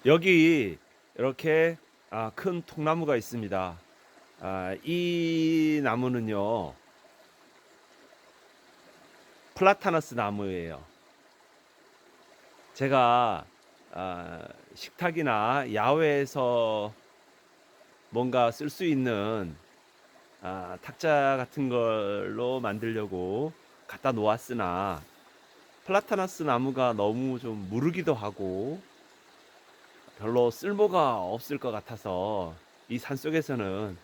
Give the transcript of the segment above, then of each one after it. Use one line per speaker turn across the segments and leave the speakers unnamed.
여기 이렇게 큰 통나무가 있습니다. 이 나무는요, 플라타너스 나무예요. 제가 식탁이나 야외에서 뭔가 쓸 수 있는 탁자 같은 걸로 만들려고 갖다 놓았으나 플라타너스 나무가 너무 좀 무르기도 하고 별로 쓸모가 없을 것 같아서 이 산속에서는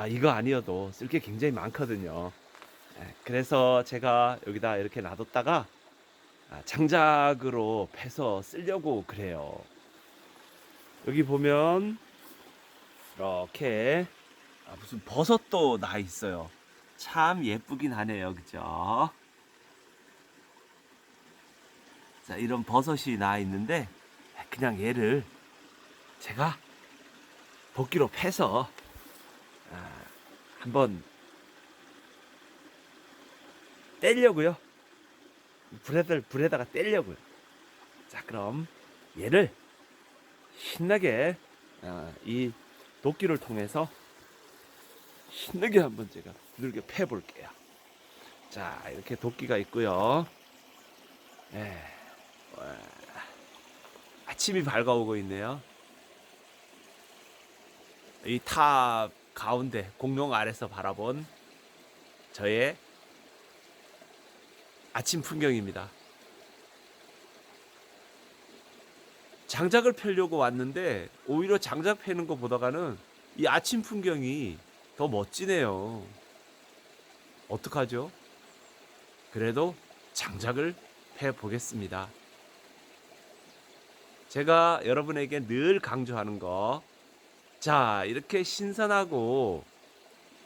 이거 아니어도 쓸 게 굉장히 많거든요. 그래서 제가 여기다 이렇게 놔뒀다가 장작으로 패서 쓰려고 그래요. 여기 보면 이렇게 무슨 버섯도 나 있어요. 참 예쁘긴 하네요. 그죠? 자, 이런 버섯이 나 있는데 그냥 얘를 제가 도끼로 패서 한번 떼려고요. 불에다가 떼려고요. 자, 그럼 얘를 신나게 이 도끼를 통해서 신나게 한번 제가 두들겨 패 볼게요. 자, 이렇게 도끼가 있고요. 예, 아침이 밝아오고 있네요. 이 탑 가운데 공룡 아래서 바라본 저의 아침 풍경입니다. 장작을 펴려고 왔는데 오히려 장작 패는 거 보다가는 이 아침 풍경이 더 멋지네요. 어떡하죠? 그래도 장작을 패 보겠습니다. 제가 여러분에게 늘 강조하는 거, 자, 이렇게 신선하고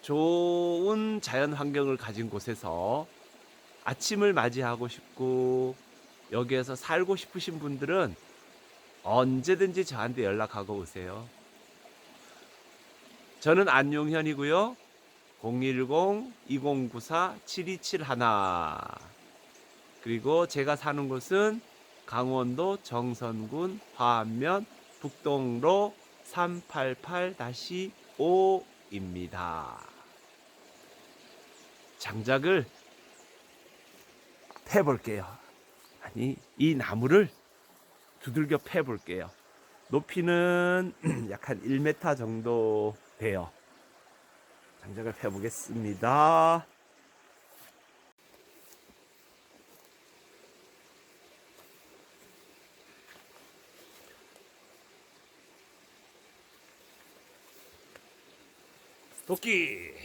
좋은 자연 환경을 가진 곳에서 아침을 맞이하고 싶고 여기에서 살고 싶으신 분들은 언제든지 저한테 연락하고 오세요. 저는 안용현이고요. 010-2094-7271. 그리고 제가 사는 곳은 강원도 정선군 화암면 북동로 388-5입니다. 장작을 패볼게요. 아니, 이 나무를 두들겨 패볼게요. 높이는 약 한 1m 정도 돼요. 장작을 패보겠습니다. 도끼!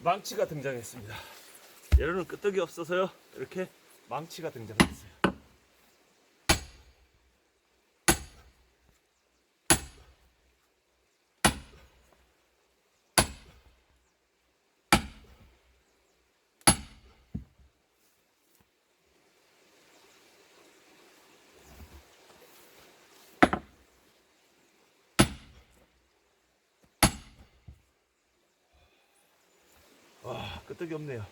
망치가 등장했습니다. 얘로는 끄떡이 없어서요. 이렇게 망치가 등장했어요. 와, 끄떡이 없네요.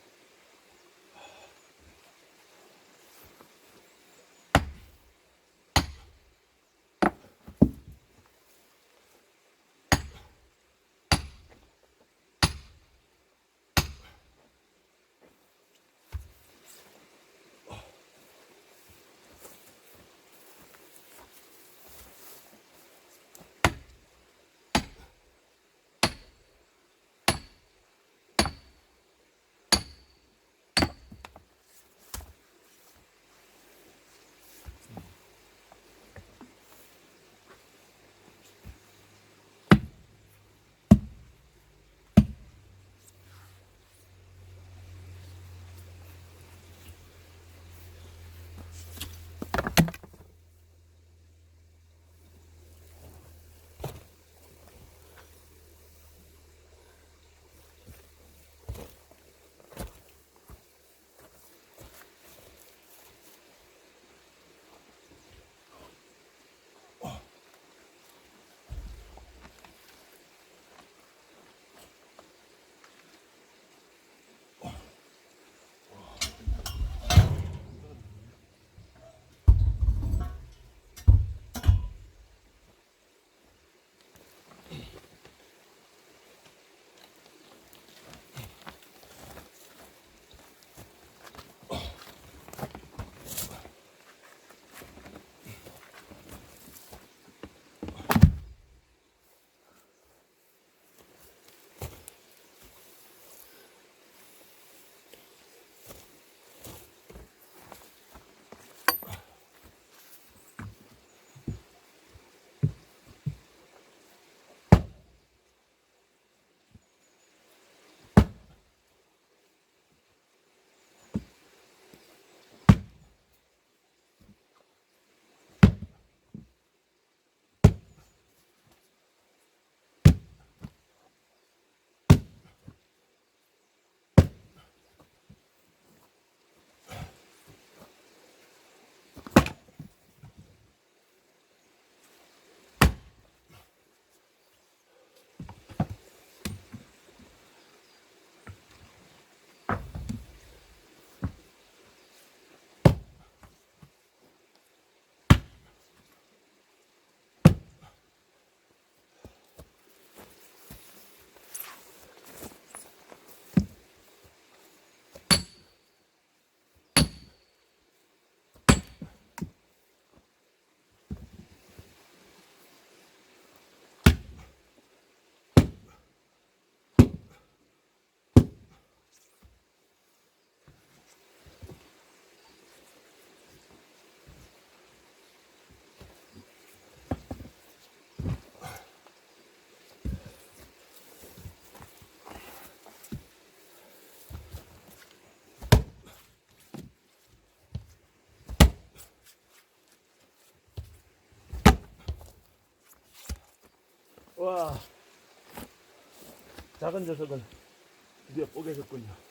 와, 작은 녀석은 드디어 뽀개졌군요.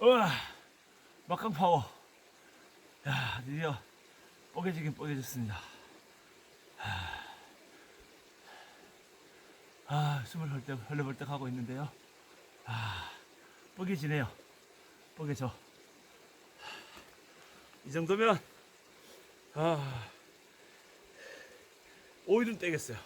우와, 막강 파워. 야, 드디어 뽀개지긴 뽀개졌습니다. 숨을 헐레벌떡 하고 있는데요. 뽀개지네요. 뽀개져. 이 정도면 오일은 떼겠어요.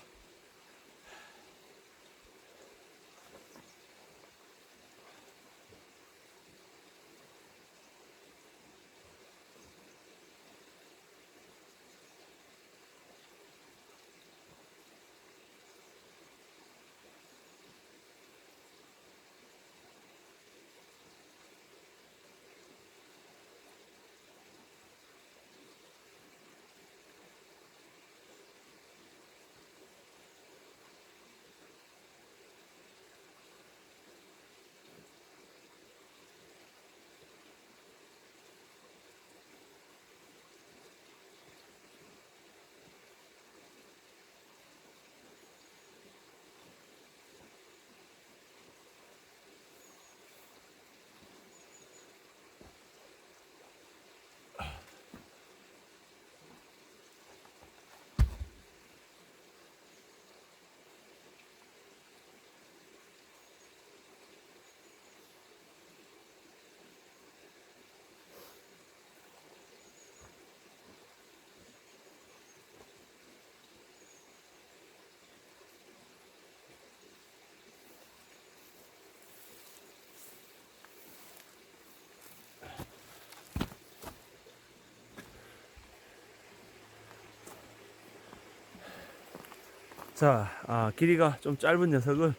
자, 길이가 좀 짧은 녀석을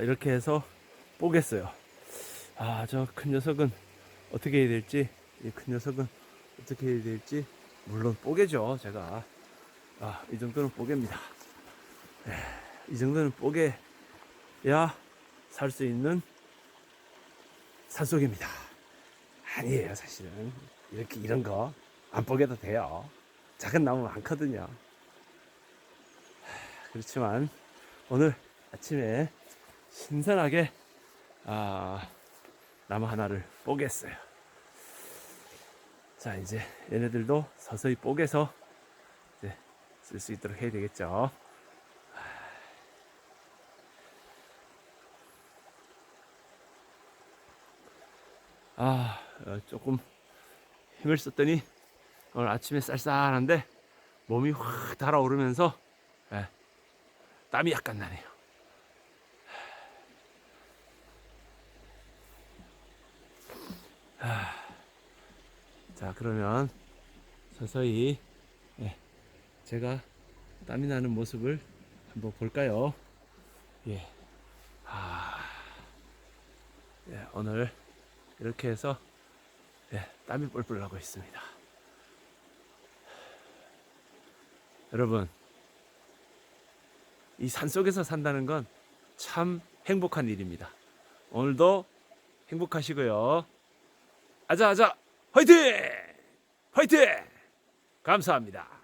이렇게 해서 뽀겠어요. 저 큰 녀석은 어떻게 해야 될지, 이 큰 녀석은 어떻게 해야 될지, 물론 뽀개죠, 제가. 이 정도는 뽀개입니다. 이 정도는 뽀개야 살 수 있는 산속입니다. 아니에요, 사실은. 이런 거 안 뽀개도 돼요. 작은 나무 많거든요. 그렇지만 오늘 아침에 신선하게 나무 하나를 뽀겠어요. 자, 이제 얘네들도 서서히 뽀개서 이제 쓸 수 있도록 해야 되겠죠. 조금 힘을 썼더니 오늘 아침에 쌀쌀한데 몸이 확 달아오르면서 땀이 약간 나네요. 자, 그러면 서서히 제가 땀이 나는 모습을 한번 볼까요? 예. 오늘 이렇게 해서 땀이 뻘뻘 나고 있습니다. 여러분, 이 산속에서 산다는 건 참 행복한 일입니다. 오늘도 행복하시고요. 아자아자 화이팅! 화이팅! 감사합니다.